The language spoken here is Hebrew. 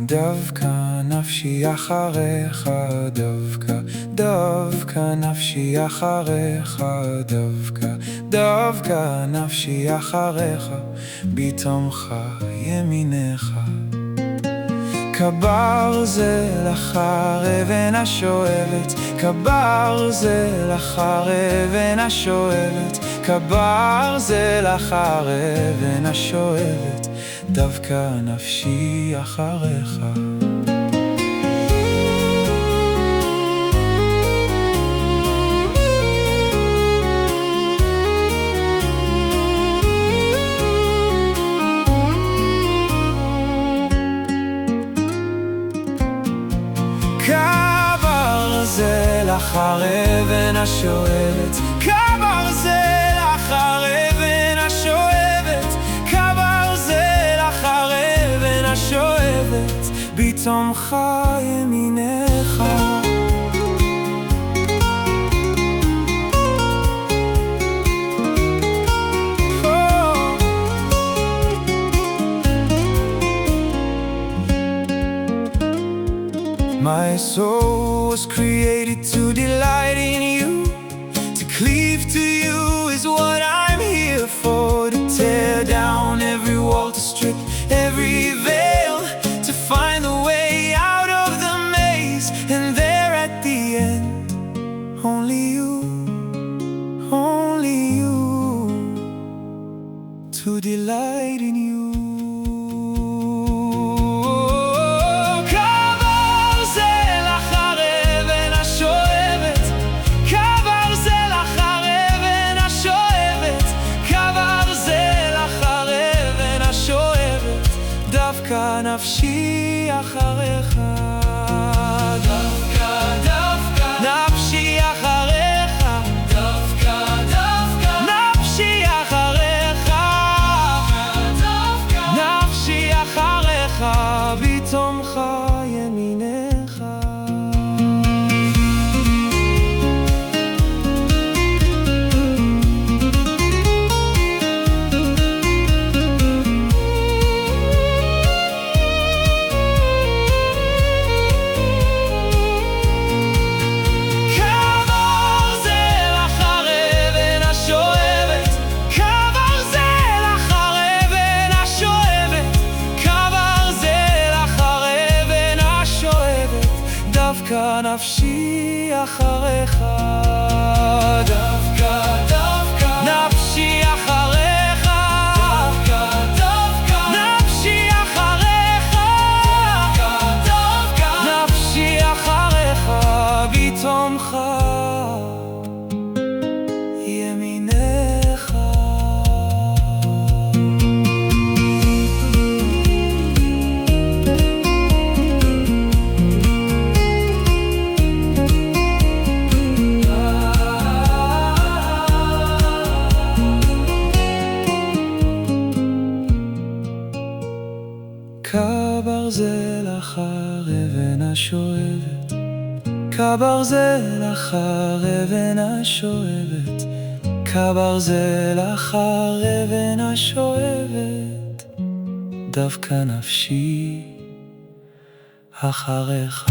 דווקא נפשי אחריך, דווקא נפשי אחריך, דווקא נפשי אחריך, בתומך ימינך. כברזל אחר אבן השואבת, כברזל אחר אבן השואבת, כברזל אחר אבן השואבת, דווקא נפשי אחריך. כברזל אחר אבן השואבת, כברזל אחר אבן השואבת, כברזל אחר אבן השואבת, בתומך ימינך. My soul was created to delight in you. To cleave to you is what I'm here for. To tear down every wall, to strip every veil, to find the way out of the maze. And there at the end, only you, only you, to delight in you. דווקא נפשי אחריך, דווקא, דווקא נפשי אחריך, דווקא, דווקא נפשי אחריך, דווקא נפשי אחריך, בתומך ימינך. דווקא נפשי אחריך, דווקא, דווקא נפשי אחריך, דווקא, דווקא נפשי אחריך, דווקא, דווקא נפשי אחריך, בתומך ימינך. כברזל אחר אבן השואבת, כברזל אחר אבן השואבת, כברזל אחר אבן השואבת, דווקא נפשי אחריך.